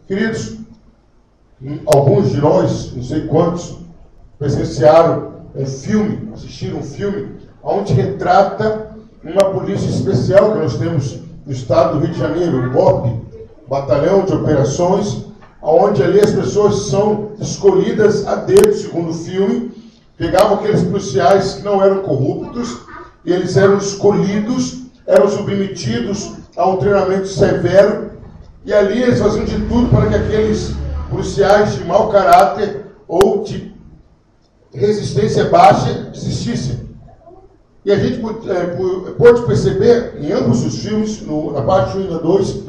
Queridos, alguns de nós, não sei quantos, presenciaram um filme, assistiram um filme, onde retrata uma polícia especial que nós temos no estado do Rio de Janeiro, o BOP, Batalhão de Operações, onde ali as pessoas são escolhidas a dedo, segundo o filme. Pegavam aqueles policiais que não eram corruptos, e eles eram escolhidos, eram submetidos a um treinamento severo, e ali eles faziam de tudo para que aqueles policiais de mau caráter ou de resistência baixa desistissem. E a gente pode perceber em ambos os filmes, na parte 1 e na 2,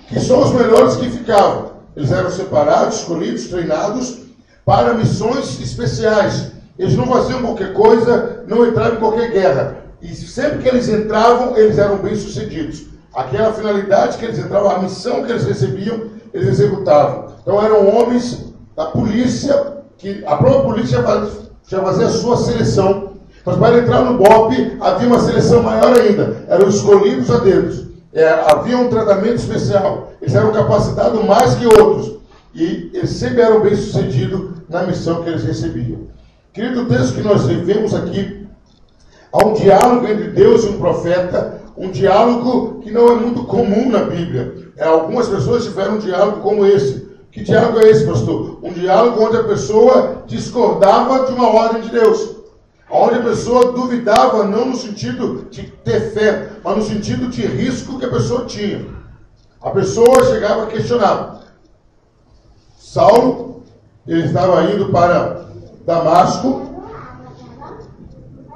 que só os melhores que ficavam. Eles eram separados, escolhidos, treinados para missões especiais. Eles não faziam qualquer coisa, não entravam em qualquer guerra. E sempre que eles entravam, eles eram bem-sucedidos. Aquela finalidade que eles entravam, a missão que eles recebiam, eles executavam. Então eram homens da polícia, que a própria polícia já fazia a sua seleção. Mas para entrar no BOP, havia uma seleção maior ainda. Eram escolhidos a dedos. Havia um tratamento especial. Eles eram capacitados mais que outros. E eles sempre eram bem-sucedidos na missão que eles recebiam. Querido, o texto que nós vemos aqui, há um diálogo entre Deus e um profeta, um diálogo que não é muito comum na Bíblia. Algumas pessoas tiveram um diálogo como esse. Que diálogo é esse, pastor? Um diálogo onde a pessoa discordava de uma ordem de Deus. Onde a pessoa duvidava, não no sentido de ter fé, mas no sentido de risco que a pessoa tinha. A pessoa chegava a questionar. Saulo, ele estava indo para Damasco.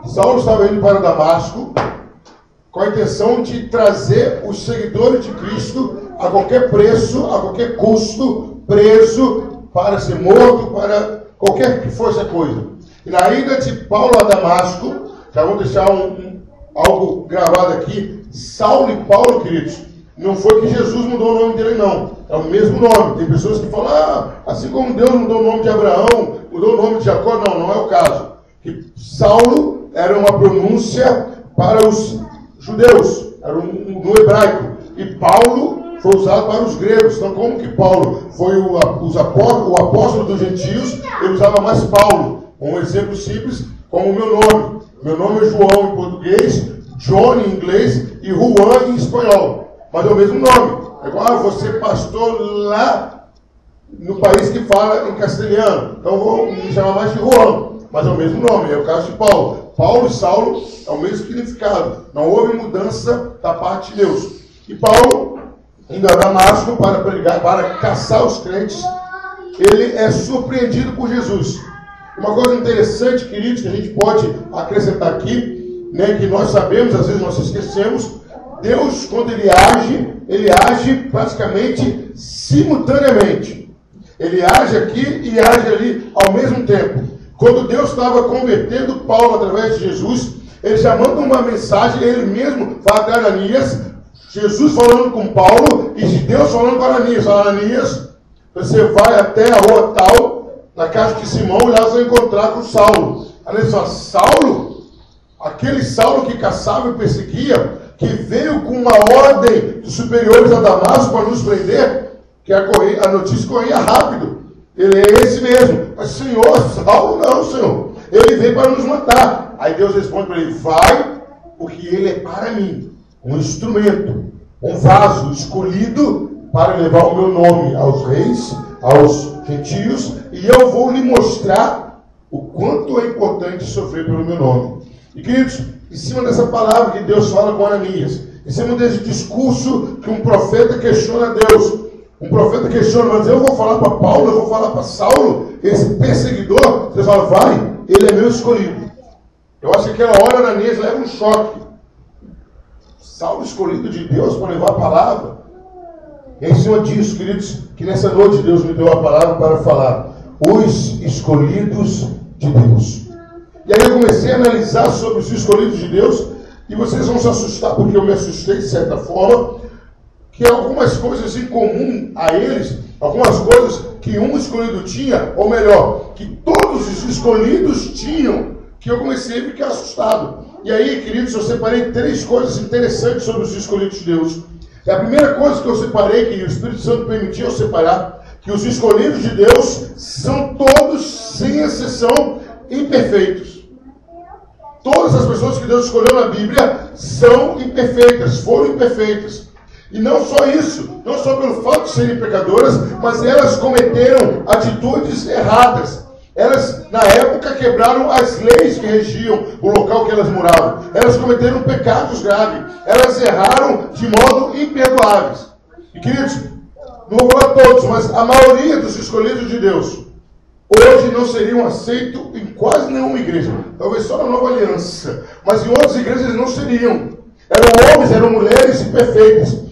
Saulo estava indo para Damasco com a intenção de trazer os seguidores de Cristo a qualquer preço, a qualquer custo, preso, para ser morto, para qualquer que fosse a coisa. E na ida de Paulo a Damasco, já vou deixar algo gravado aqui, Saulo e Paulo, queridos, não foi que Jesus mudou o nome dele, não. É o mesmo nome. Tem pessoas que falam, assim como Deus mudou o nome de Abraão, mudou o nome de Jacó. Não, não é o caso. Que Saulo era uma pronúncia para os judeus, era no hebraico. E Paulo foi usado para os gregos. Então, como que Paulo foi o apóstolo dos gentios, ele usava mais Paulo. Um exemplo simples, como o meu nome. Meu nome é João em português, John em inglês e Juan em espanhol. Mas é o mesmo nome. É igual, você é pastor lá no país que fala em castelhano. Então vou me chamar mais de Juan. Mas é o mesmo nome, é o caso de Paulo. Paulo e Saulo é o mesmo significado. Não houve mudança da parte de Deus. E Paulo, indo a Damasco para pregar, para caçar os crentes, ele é surpreendido por Jesus. Uma coisa interessante, queridos, que a gente pode acrescentar aqui, né, que nós sabemos, às vezes nós esquecemos, Deus, quando ele age praticamente simultaneamente. Ele age aqui e age ali ao mesmo tempo. Quando Deus estava convertendo Paulo através de Jesus, ele já manda uma mensagem, ele mesmo fala para Ananias, Jesus falando com Paulo e Deus falando para Ananias. Ananias, você vai até a rua tal, na casa de Simão, e lá você vai encontrar com Saulo. Ananias fala, Saulo? Aquele Saulo que caçava e perseguia, que veio com uma ordem dos superiores a Damasco para nos prender, que a notícia corria rápido. Ele é esse mesmo. Mas, Senhor, Saulo não, Senhor. Ele veio para nos matar. Aí Deus responde para ele, vai, porque ele é para mim um instrumento, um vaso escolhido para levar o meu nome aos reis, aos gentios, e eu vou lhe mostrar o quanto é importante sofrer pelo meu nome. E, queridos, em cima dessa palavra que Deus fala com Ananias, em cima desse discurso que um profeta questiona a Deus, um profeta questiona, mas eu vou falar para Paulo, eu vou falar para Saulo, esse perseguidor, você fala, vai, ele é meu escolhido. Eu acho que aquela hora Ananias leva um choque. Saulo escolhido de Deus para levar a palavra. E é em cima disso, queridos, que nessa noite Deus me deu a palavra para falar, os escolhidos de Deus. E aí eu comecei a analisar sobre os escolhidos de Deus, e vocês vão se assustar, porque eu me assustei de certa forma, que algumas coisas em comum a eles, algumas coisas que um escolhido tinha, ou melhor, que todos os escolhidos tinham, que eu comecei a ficar assustado. E aí, queridos, eu separei 3 coisas interessantes sobre os escolhidos de Deus. É a primeira coisa que eu separei, que o Espírito Santo permitiu eu separar, que os escolhidos de Deus são todos, sem exceção, imperfeitos. Todas as pessoas que Deus escolheu na Bíblia são imperfeitas, foram imperfeitas. E não só isso, não só pelo fato de serem pecadoras, mas elas cometeram atitudes erradas. Elas, na época, quebraram as leis que regiam o local que elas moravam. Elas cometeram pecados graves. Elas erraram de modo imperdoáveis. E, queridos, não vou falar todos, mas a maioria dos escolhidos de Deus hoje não seriam aceitos em quase nenhuma igreja. Talvez só na Nova Aliança. Mas em outras igrejas eles não seriam. Eram homens, eram mulheres imperfeitas.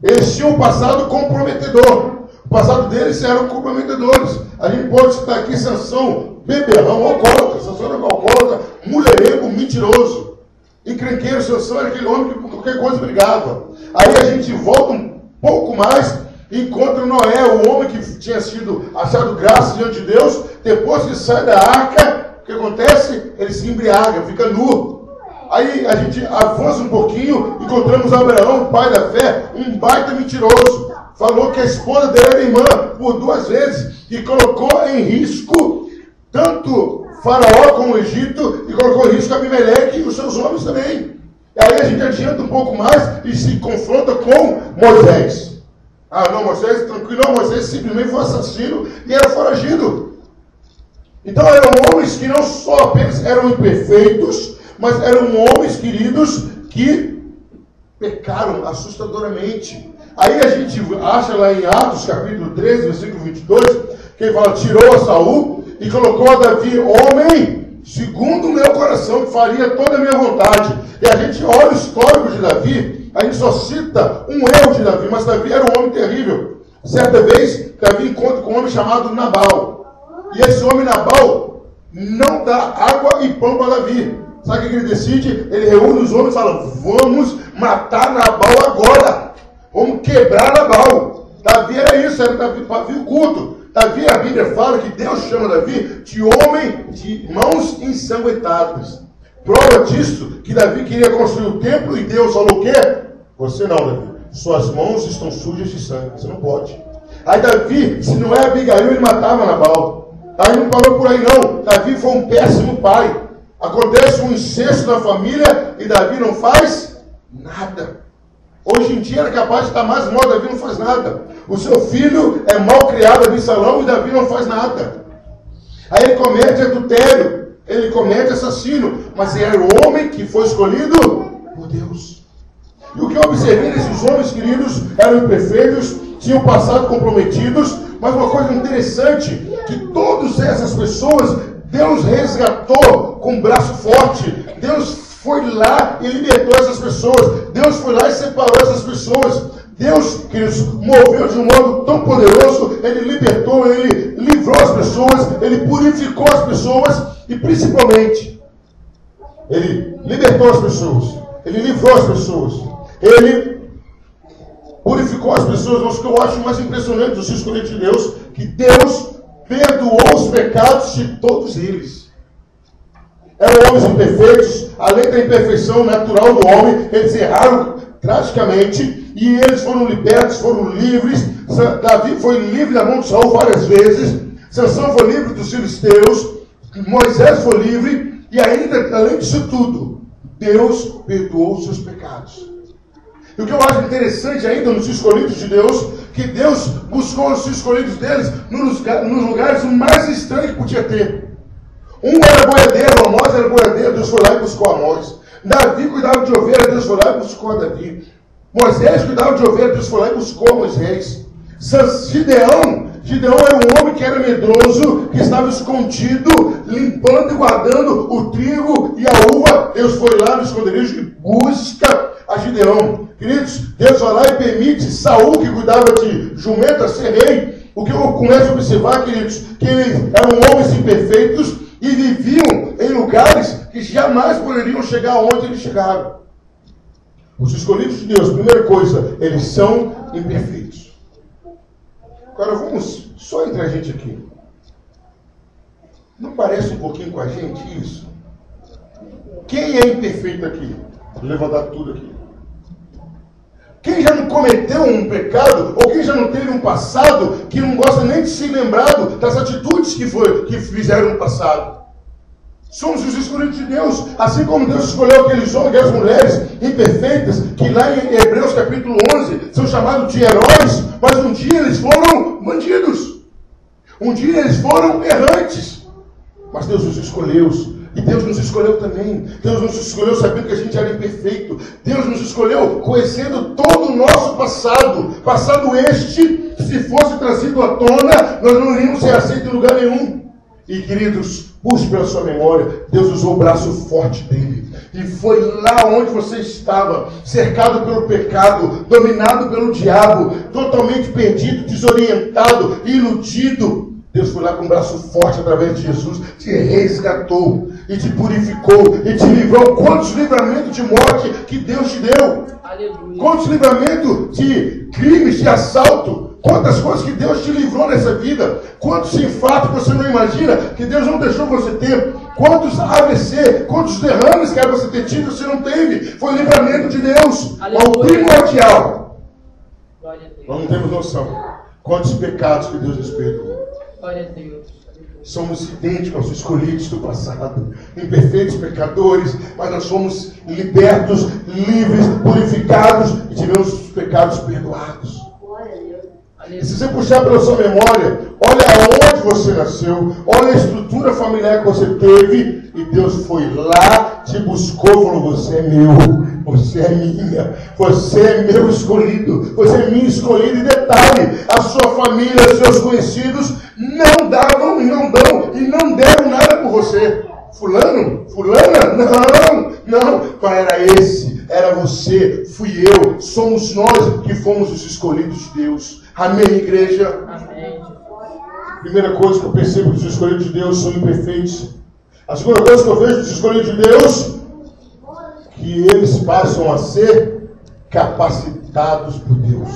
Eles tinham um passado comprometedor. O passado deles eram comprometedores. A gente pode citar aqui Sansão, beberrão, alcoólatra. Sansão era alcoólatra, mulherengo, mentiroso. Encrenqueiro. Sansão era aquele homem que por qualquer coisa brigava. Aí a gente volta um pouco mais e encontra Noé, o homem que tinha sido achado graça diante de Deus. Depois que sai da arca, o que acontece? Ele se embriaga, fica nu. Aí a gente avança um pouquinho, encontramos Abraão, pai da fé, um baita mentiroso. Falou que a esposa dele era irmã por 2 vezes e colocou em risco tanto Faraó como o Egito e colocou em risco Abimeleque e os seus homens também. E aí a gente adianta um pouco mais e se confronta com Moisés. Ah, não, Moisés, tranquilo, não, Moisés simplesmente foi assassino e era foragido. Então eram homens que não só apenas eram imperfeitos, mas eram homens, queridos, que pecaram assustadoramente. Aí a gente acha lá em Atos, capítulo 13, versículo 22, que ele fala, tirou a Saul e colocou a Davi, homem, segundo o meu coração, que faria toda a minha vontade. E a gente olha o histórico de Davi, a gente só cita um erro de Davi, mas Davi era um homem terrível. Certa vez, Davi encontra com um homem chamado Nabal. E esse homem Nabal não dá água e pão para Davi. Sabe o que ele decide? Ele reúne os homens e fala, vamos matar Nabal agora. Vamos quebrar Nabal. Davi era isso, era Davi o culto. Davi, a Bíblia fala que Deus chama Davi de homem de mãos ensanguentadas. Prova disso, que Davi queria construir o templo e Deus falou o quê? Você não, Davi. Suas mãos estão sujas de sangue. Você não pode. Aí Davi, se não é Abigail, ele matava Nabal. Aí não parou por aí não. Davi foi um péssimo pai. Acontece um incesto na família e Davi não faz nada. Hoje em dia era capaz de estar mais mal, Davi não faz nada. O seu filho é mal criado, Absalão, e Davi não faz nada. Aí ele comete adultério, ele comete assassino, mas ele era o homem que foi escolhido por Deus. E o que eu observei nesses homens, queridos, eram imperfeitos, tinham passado comprometidos, mas uma coisa interessante, que todas essas pessoas Deus resgatou com um braço forte. Deus foi lá e libertou essas pessoas. Deus foi lá e separou essas pessoas. Deus, queridos, moveu de um modo tão poderoso. Ele libertou, Ele livrou as pessoas, Ele purificou as pessoas e principalmente, Ele libertou as pessoas. Ele livrou as pessoas. Ele purificou as pessoas. Mas o que eu acho mais impressionante dos escolhidos de Deus, que Deus perdoou os pecados de todos eles. Eram homens imperfeitos, além da imperfeição natural do homem, eles erraram tragicamente, e eles foram libertos, foram livres. Davi foi livre da mão de Saul várias vezes, Sansão foi livre dos filisteus, Moisés foi livre, e ainda, além disso tudo, Deus perdoou os seus pecados. E o que eu acho interessante ainda nos escolhidos de Deus, que Deus buscou os escolhidos deles nos lugares mais estranhos que podia ter. Um era boiadeiro, Amós era boiadeiro, Deus foi lá e buscou Amós. Davi cuidava de ovelha, Deus foi lá e buscou Davi. Moisés cuidava de ovelha, Deus foi lá e buscou Moisés. Gideão era um homem que era medroso, que estava escondido, limpando e guardando o trigo e a uva. Deus foi lá no esconderijo e busca a Gideão. Queridos, Deus vai lá e permite Saul, que cuidava de jumenta, ser rei. O que eu começo a observar, queridos, que eles eram homens imperfeitos e viviam em lugares que jamais poderiam chegar onde eles chegaram. Os escolhidos de Deus, primeira coisa, eles são imperfeitos. Agora vamos só entre a gente aqui. Não parece um pouquinho com a gente isso? Quem é imperfeito aqui? Vou levantar tudo aqui. Quem já não cometeu um pecado, ou quem já não teve um passado, que não gosta nem de ser lembrado das atitudes que fizeram no passado? Somos os escolhidos de Deus, assim como Deus escolheu aqueles homens, aquelas mulheres imperfeitas, que lá em Hebreus capítulo 11, são chamados de heróis, mas um dia eles foram bandidos. Um dia eles foram errantes. Mas Deus os escolheu. E Deus nos escolheu também. Deus nos escolheu sabendo que a gente era imperfeito. Deus nos escolheu conhecendo todo o nosso passado. Passado este, se fosse trazido à tona, nós não iríamos ser aceitos em lugar nenhum. E queridos, puxe pela sua memória, Deus usou o braço forte dele. E foi lá onde você estava, cercado pelo pecado, dominado pelo diabo, totalmente perdido, desorientado, iludido. Deus foi lá com o braço forte através de Jesus, te resgatou e te purificou e te livrou. Quantos livramentos de morte que Deus te deu? Aleluia. Quantos livramentos de crimes, de assalto? Quantas coisas que Deus te livrou nessa vida? Quantos infartos você não imagina que Deus não deixou você ter? Quantos AVC, quantos derrames que era você ter tido, você não teve? Foi livramento de Deus. Aleluia. O primordial. Nós não temos noção. Quantos pecados que Deus nos perdoou. Glória a Deus. Somos idênticos aos escolhidos do passado, imperfeitos pecadores, mas nós somos libertos, livres, purificados e tivemos os pecados perdoados. E se você puxar pela sua memória, olha aonde você nasceu, olha a estrutura familiar que você teve, e Deus foi lá, te buscou e falou: você é meu, você é minha, você é meu escolhido, você é minha escolhida. E detalhe, a sua família, seus conhecidos não davam e não dão e não deram nada por você. Fulano? Fulana? Não, era esse, era você, fui eu, somos nós que fomos os escolhidos de Deus. Amém, igreja? Amém. Primeira coisa que eu percebo dos escolhidos de Deus são imperfeitos. A segunda coisa que eu vejo dos escolhidos de Deus, que eles passam a ser capacitados por Deus.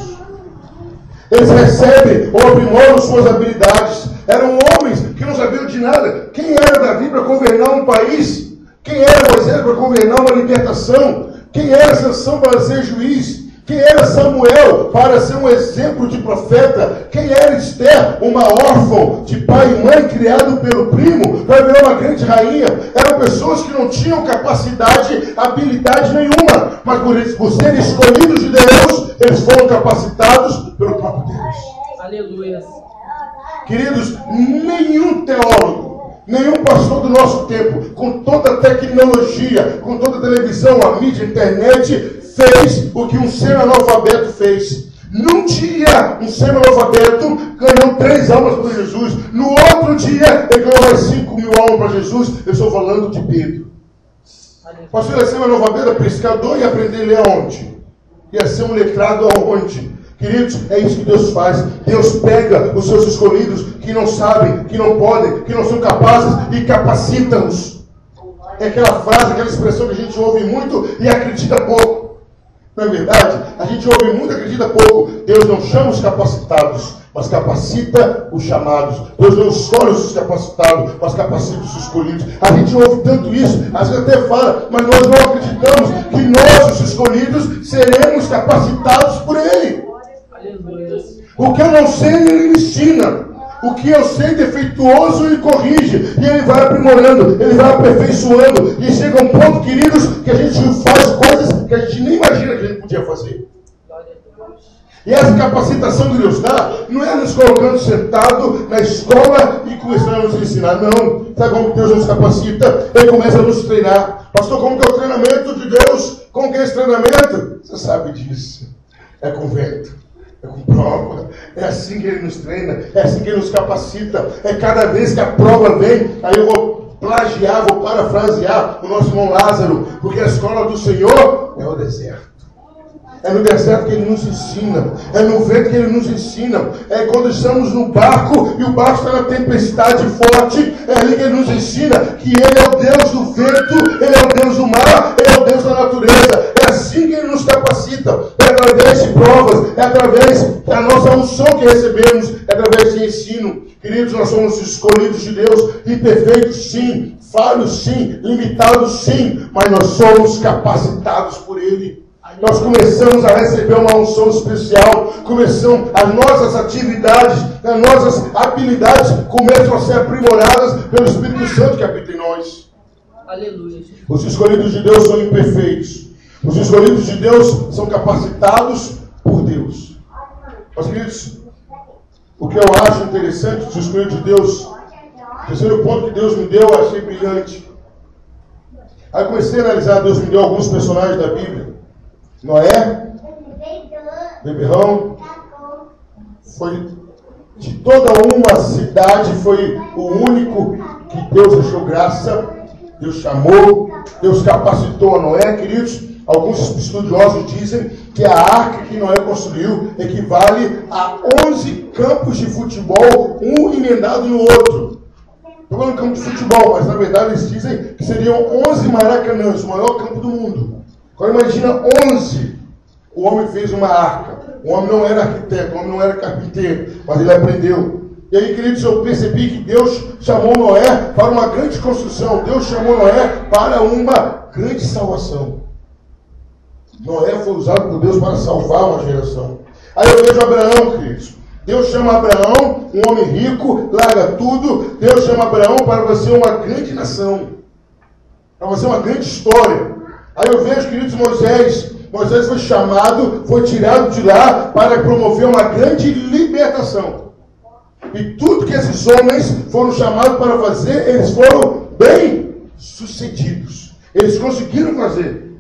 Eles recebem ou aprimoram suas habilidades. Eram homens que não sabiam de nada. Quem era Davi para governar um país? Quem era Moisés para governar uma libertação? Quem era Sansão para ser juiz? Quem era Samuel para ser um exemplo de profeta? Quem era Esther, uma órfã de pai e mãe, criado pelo primo, para virar uma grande rainha? Eram pessoas que não tinham capacidade, habilidade nenhuma, mas por serem escolhidos de Deus, eles foram capacitados pelo próprio Deus. Aleluia. Queridos, nenhum teólogo, nenhum pastor do nosso tempo, com toda a tecnologia, com toda a televisão, a mídia, a internet, fez o que um semi-analfabeto fez. Num dia, um semi-analfabeto ganhou 3 almas para Jesus. No outro dia, ele ganhou mais 5.000 almas para Jesus. Eu estou falando de Pedro. Pastor, ia ser semi-analfabeto, pescador, e aprender a ler aonde? Ia ser um letrado aonde? Queridos, é isso que Deus faz. Deus pega os seus escolhidos que não sabem, que não podem, que não são capazes e capacita-os. É aquela frase, aquela expressão que a gente ouve muito e acredita pouco. Não é verdade? A gente ouve muito e acredita pouco. Deus não chama os capacitados, mas capacita os chamados. Deus não escolhe os capacitados, mas capacita os escolhidos. A gente ouve tanto isso, às vezes até fala, mas nós não acreditamos que nós, os escolhidos, seremos capacitados por Ele. O que eu não sei, Ele me ensina. O que eu sei defeituoso, Ele corrige. E Ele vai aprimorando, Ele vai aperfeiçoando. E chega um ponto, queridos, que a gente faz coisas que a gente nem imagina que a gente podia fazer. E essa capacitação que Deus dá, não é nos colocando sentado na escola e começando a nos ensinar. Não. Sabe como Deus nos capacita? Ele começa a nos treinar. Pastor, como que é o treinamento de Deus? Como que é esse treinamento? Você sabe disso. É com vento. É com prova, é assim que Ele nos treina, é assim que Ele nos capacita. É cada vez que a prova vem, aí eu vou plagiar, vou parafrasear o nosso irmão Lázaro, porque a escola do Senhor é o deserto. É no deserto que Ele nos ensina, é no vento que Ele nos ensina, é quando estamos no barco e o barco está na tempestade forte, é ali que Ele nos ensina que Ele é o Deus do vento, Ele é o Deus do mar, Ele é o Deus da natureza. É assim que Ele nos capacita, é através de provas, é através da nossa unção que recebemos, é através de ensino. Queridos, nós somos escolhidos de Deus, imperfeitos sim, falhos sim, limitados sim, mas nós somos capacitados por Ele. nós começamos a receber uma unção especial, começamos as nossas atividades, as nossas habilidades começam a ser aprimoradas pelo Espírito Santo que habita em nós. Aleluia. Os escolhidos de Deus são imperfeitos. Os escolhidos de Deus são capacitados por Deus. Mas, queridos, o que eu acho interessante dos escolhidos de Deus, o terceiro ponto que Deus me deu, eu achei brilhante. Aí comecei a analisar, Deus me deu alguns personagens da Bíblia. Noé, beberrão, foi de toda uma cidade, foi o único que Deus deixou graça, Deus chamou, Deus capacitou a Noé, queridos. Alguns estudiosos dizem que a arca que Noé construiu equivale a 11 campos de futebol, um emendado no outro. Estou falando campo de futebol, mas na verdade eles dizem que seriam 11 maracanãs, o maior campo do mundo. Agora imagina 11. O homem fez uma arca. O homem não era arquiteto, o homem não era carpinteiro, mas ele aprendeu. E aí, queridos, eu percebi que Deus chamou Noé para uma grande construção. Deus chamou Noé para uma grande salvação. Noé foi usado por Deus para salvar uma geração. Aí eu vejo Abraão, queridos. Deus chama Abraão, um homem rico, larga tudo. Deus chama Abraão para fazer uma grande nação, para fazer uma grande história. Aí eu vejo, queridos, Moisés foi chamado, foi tirado de lá para promover uma grande libertação. E tudo que esses homens foram chamados para fazer, eles foram bem sucedidos. Eles conseguiram fazer.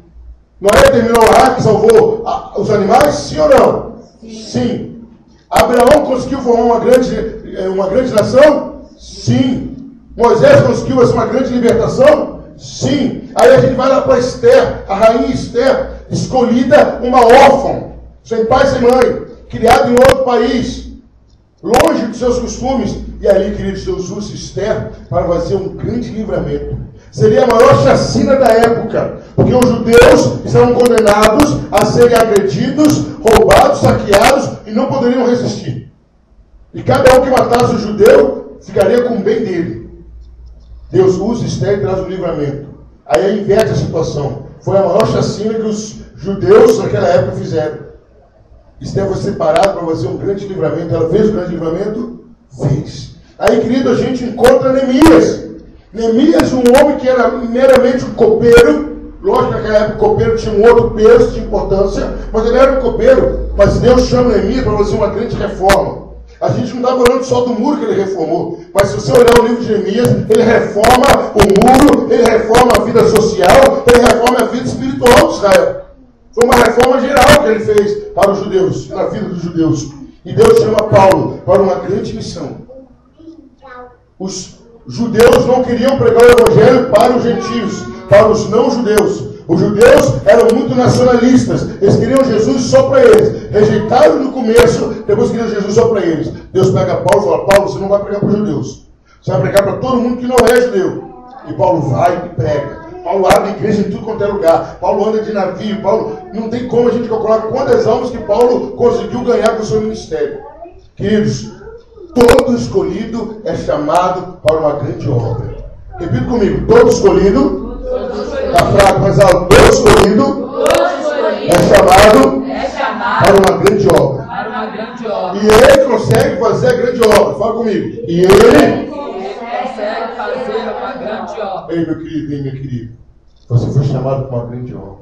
Noé terminou a arca, salvou os animais? Sim ou não? Sim. Abraão conseguiu formar uma grande nação? Sim. Moisés conseguiu fazer uma grande libertação? Sim. Aí a gente vai lá para Esther, a rainha Esther, escolhida uma órfã, sem pai, sem mãe, criada em outro país, longe dos seus costumes. E ali, queridos, Deus usa Esther para fazer um grande livramento. Seria a maior chacina da época, porque os judeus estavam condenados a serem agredidos, roubados, saqueados e não poderiam resistir. E cada um que matasse o judeu ficaria com o bem dele. Deus usa Esther e traz o livramento. Aí inverte a situação. Foi a maior chacina que os judeus naquela época fizeram. Esther foi separada para fazer um grande livramento. Ela fez o grande livramento? Fez. Aí, querido, a gente encontra Neemias. Neemias, um homem que era meramente um copeiro. Lógico que naquela época o copeiro tinha um outro peso, tinha importância, mas ele era um copeiro. Mas Deus chama Neemias para fazer uma grande reforma. A gente não está falando só do muro que ele reformou, mas se você olhar o livro de Neemias, ele reforma o muro, ele reforma a vida social, ele reforma a vida espiritual de Israel. Foi uma reforma geral que ele fez para os judeus, na vida dos judeus. E Deus chama Paulo para uma grande missão. Os judeus não queriam pregar o evangelho para os gentios, para os não-judeus. Os judeus eram muito nacionalistas. Eles queriam Jesus só para eles. Rejeitaram no começo, depois queriam Jesus só para eles. Deus pega Paulo e fala: Paulo, você não vai pregar para os judeus. Você vai pregar para todo mundo que não é judeu. E Paulo vai e prega. Paulo abre igreja em tudo quanto é lugar. Paulo anda de navio. Paulo, não tem como a gente calcular quantas almas que Paulo conseguiu ganhar com o seu ministério. Queridos, todo escolhido é chamado para uma grande obra. Repita comigo: todo escolhido. Está fraco, mas alto. Todo escolhido é chamado para uma grande obra. E ele consegue fazer a grande obra. Fala comigo. E ele consegue fazer uma grande obra. Ei, meu querido, minha querida. Você foi chamado para uma grande obra.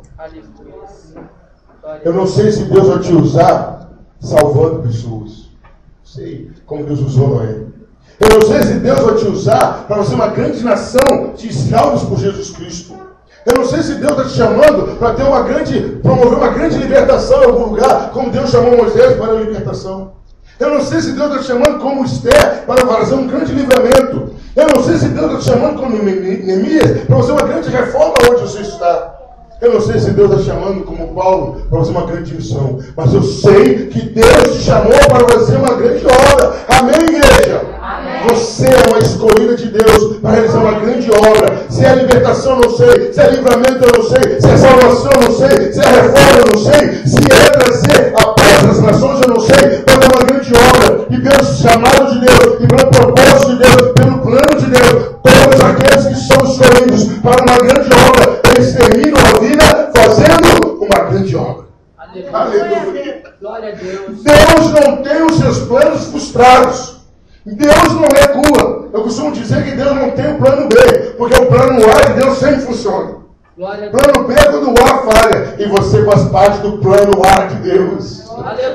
Eu não sei se Deus vai te usar salvando pessoas. Sei como Deus usou Noé. Eu não sei se Deus vai te usar para ser uma grande nação de salvos por Jesus Cristo. Eu não sei se Deus está te chamando para promover uma grande libertação em algum lugar, como Deus chamou Moisés para a libertação. Eu não sei se Deus está te chamando como Esther para fazer um grande livramento. Eu não sei se Deus está te chamando como Neemias para fazer uma grande reforma onde você está. Eu não sei se Deus está te chamando como Paulo para fazer uma grande missão. Mas eu sei que Deus te chamou para fazer uma grande obra. Amém, igreja? Amém. Você é uma escolhida de Deus para realizar uma grande obra. Se é libertação, eu não sei. Se é livramento, eu não sei. Se é salvação, eu não sei. Se é reforma, eu não sei. Se é trazer a paz das nações, eu não sei. Mas é uma grande obra. E pelo chamado de Deus, e pelo propósito de Deus, pelo plano de Deus, todos aqueles que são escolhidos para uma grande obra, eles terminam a vida fazendo uma grande obra. Deus não tem os seus planos frustrados. Deus não recua. Eu costumo dizer que Deus não tem o plano B, porque o plano A de Deus sempre funciona. Plano B é quando o A falha, e você faz parte do plano A de Deus.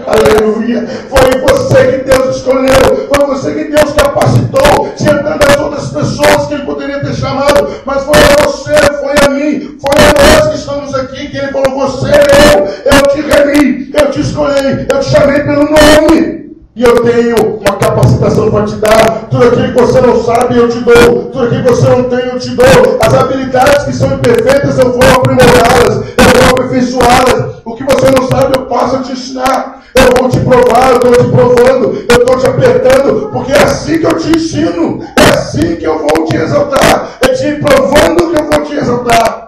Aleluia. Foi você que Deus escolheu, foi você que Deus capacitou. Tinha tantas outras pessoas que Ele poderia ter chamado, mas foi a você, foi a mim, foi a nós que estamos aqui, que Ele falou: você é eu te remi, eu te escolhi, eu te chamei pelo nome. E eu tenho uma capacitação para te dar. Tudo aquilo que você não sabe, eu te dou. Tudo aquilo que você não tem, eu te dou. As habilidades que são imperfeitas, eu vou aprimorá-las. Eu vou aperfeiçoá-las. O que você não sabe, eu passo a te ensinar. Eu vou te provar, eu estou te provando. Eu estou te apertando. Porque é assim que eu te ensino. É assim que eu vou te exaltar. É te provando que eu vou te exaltar.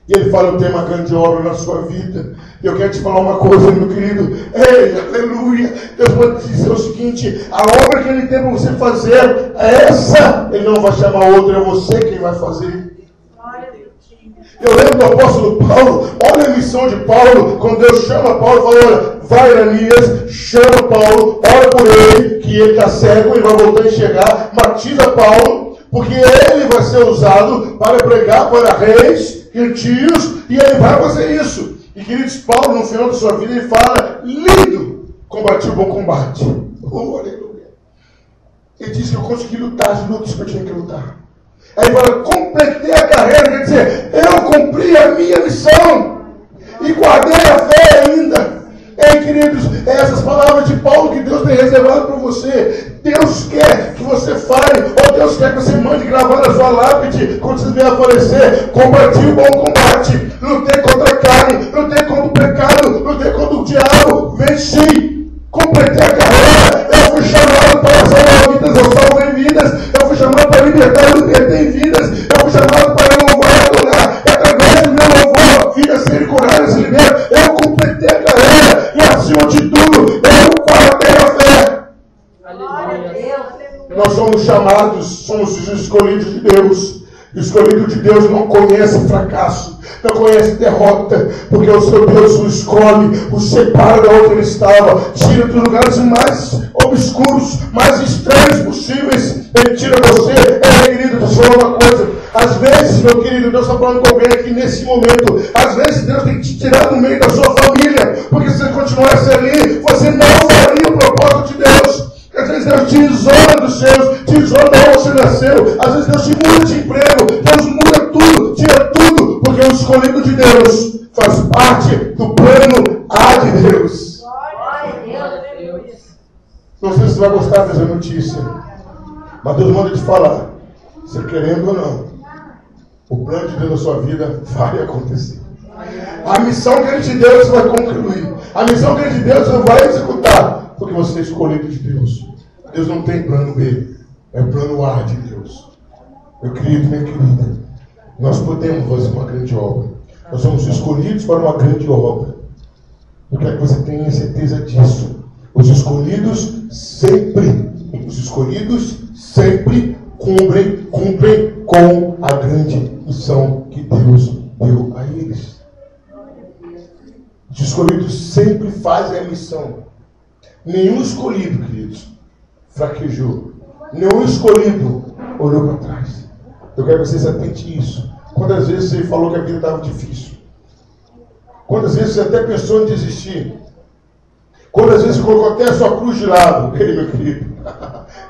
E Ele fala: eu tenho uma grande obra na sua vida. E eu quero te falar uma coisa, meu querido. Ei, aleluia. Deus pode dizer o seguinte: a obra que Ele tem para você fazer, essa Ele não vai chamar outra, é você quem vai fazer. Eu lembro do apóstolo Paulo. Olha a missão de Paulo. Quando Deus chama Paulo, fala: olha, vai Ananias, chama Paulo, ora por ele, que ele está cego, ele vai voltar a enxergar, batiza Paulo, porque ele vai ser usado para pregar para reis, gentios, e ele vai fazer isso. E queridos, Paulo, no final da sua vida, ele fala: lindo, combati o bom combate. Oh, aleluia. Ele diz que eu consegui lutar as lutas que eu tinha que lutar. Aí ele fala: completei a carreira, quer dizer, eu cumpri a minha missão e guardei a fé ainda. Ei, queridos, essas palavras de Paulo que Deus tem reservado para você. Deus quer que você fale, ou Deus quer que você mande gravar na sua lápide quando você vier a falecer: combati o bom combate, lutei contra a carne, lutei contra o pecado, lutei contra o diabo, venci, completei a carreira. Eu fui chamado para salvar vidas, eu salvei vidas. Eu fui chamado para libertar, eu libertei vidas. Eu fui chamado para louvar e adorar, e através do meu louvor vidas serem curadas e libertas. Eu completei a carreira, e acima de tudo, eu guardei a fé. Nós somos chamados, somos os escolhidos de Deus. O escolhido de Deus não conhece fracasso, não conhece derrota, porque o seu Deus o escolhe, o separa de onde ele estava, tira dos lugares mais obscuros, mais estranhos possíveis. Ele tira você. Querido, deixa eu falar uma coisa. Às vezes, meu querido, Deus está falando com alguém aqui nesse momento. Às vezes Deus tem que te tirar do meio da sua família, porque se você continuasse ali, você não faria o propósito de Deus. Às vezes Deus te isola dos seus, te isola de onde você nasceu. Às vezes Deus te muda de emprego, Deus muda tudo, tira tudo, porque o escolhido de Deus faz parte do plano A de Deus. Não sei se você vai gostar dessa notícia, mas Deus manda te falar, você querendo ou não, o plano de Deus na sua vida vai acontecer. A missão que Ele te deu, você vai concluir. A missão que Ele te deu, você vai executar, porque você é escolhido de Deus. Deus não tem plano B, é o plano A de Deus. Meu querido, minha querida, nós podemos fazer uma grande obra. Nós somos escolhidos para uma grande obra. Eu quero que você tenha certeza disso. Os escolhidos sempre cumprem com a grande missão que Deus deu a eles. Os escolhidos sempre fazem a missão. Nenhum escolhido, queridos, fraquejou. Nenhum escolhido olhou para trás. Eu quero que vocês atentem isso. Quantas vezes você falou que a vida estava difícil? Quantas vezes você até pensou em desistir? Quantas vezes você colocou até a sua cruz de lado? Ei, meu querido.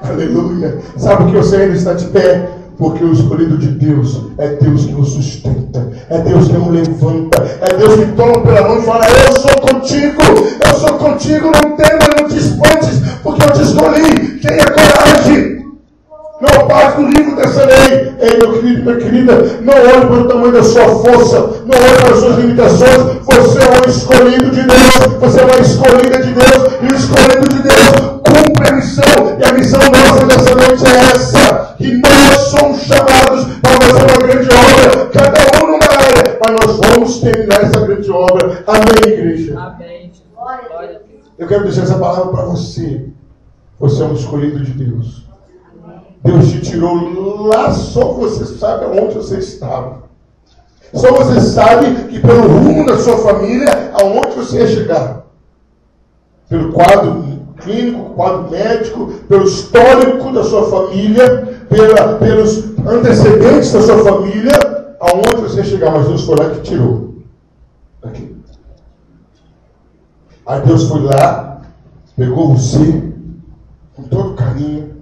Aleluia. Sabe que você ainda está de pé? Porque o escolhido de Deus é Deus que o sustenta, é Deus que o levanta, é Deus que toma pela mão e fala: eu sou contigo, não temas, não te espantes, porque eu te escolhi. Tenha coragem. Não parte do livro dessa lei. Ei, meu querido, minha querida, não olhe para o tamanho da sua força, não olhe para as suas limitações. Você é um escolhido de Deus, você é uma escolhida de Deus, e o escolhido de Deus cumpre a missão. E a missão nossa nessa noite é essa: que nós somos chamados para fazer uma grande obra, cada um numa área, mas nós vamos terminar essa grande obra. Amém, igreja? Amém. Eu quero deixar essa palavra para você. Você é um escolhido de Deus. Deus te tirou lá, só você sabe aonde você estava. Só você sabe que pelo rumo da sua família, aonde você ia chegar. pelo quadro clínico, quadro médico, pelo histórico da sua família, pelos antecedentes da sua família, aonde você chegar, mas Deus foi lá que tirou. Aqui. Aí Deus foi lá, pegou você, com todo carinho,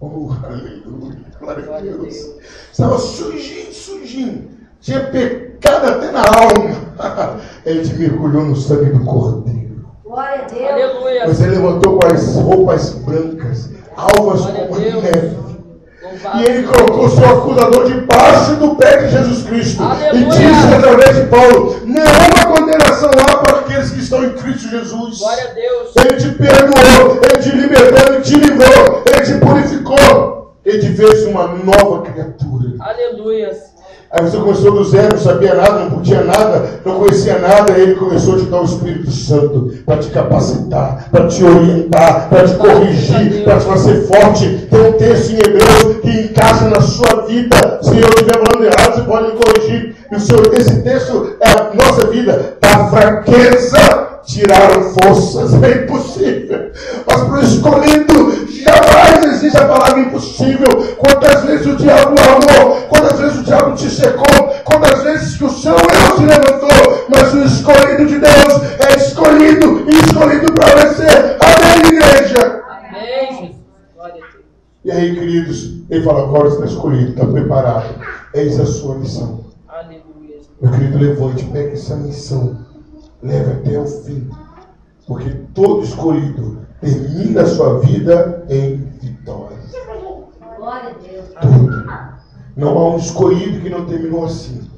oh, aleluia, glória a Deus. Estava sujinho, tinha pecado até na alma. Ele te mergulhou no sangue do Cordeiro. Glória a Deus. Aleluia. Você levantou com as roupas brancas, alvas como a neve. E ele colocou seu acusador debaixo do pé de Jesus Cristo. Aleluia. E disse através de Paulo: nenhuma condenação há para aqueles que estão em Cristo Jesus. Glória a Deus. Ele te perdoou, ele te libertou, ele te livrou, ele te purificou, ele te fez uma nova criatura. Aleluia. Aí você começou do zero, não sabia nada, não podia nada, não conhecia nada, aí ele começou a te dar o Espírito Santo para te capacitar, para te orientar, para te corrigir, para te fazer forte. Tem um texto em Hebreus que encaixa na sua vida. Se eu estiver falando errado, você pode me corrigir. E esse texto é a nossa vida. Da fraqueza tiraram forças. É impossível. Mas para o escolhido jamais existe a palavra impossível. Quantas vezes o diabo amou, quantas vezes o diabo te secou, quantas vezes que o seu eu se levantou, mas o escolhido de Deus é escolhido e escolhido para vencer. Amém, igreja? Amém. E aí, queridos, ele fala: agora você está escolhido, está preparado. Eis a sua missão. Aleluia. Meu querido, levante, pegue essa missão, leve até o fim, porque todo escolhido termina a sua vida em vitória. Glória a Deus. Tudo. Não há um escolhido que não terminou assim.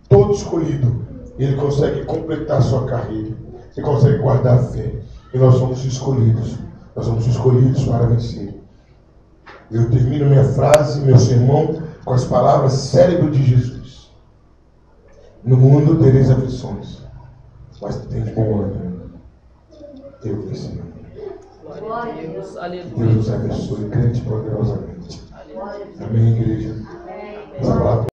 Todo escolhido, ele consegue completar a sua carreira, ele consegue guardar a fé. E nós somos escolhidos. Nós somos escolhidos para vencer. Eu termino minha frase, meu sermão, com as palavras cérebro de Jesus. No mundo tereis aflições, mas tem bom ânimo. Eu venci. Glória a Deus. Aleluia. Deus nos abençoe grande e poderosamente. Amém, igreja. Essa palavra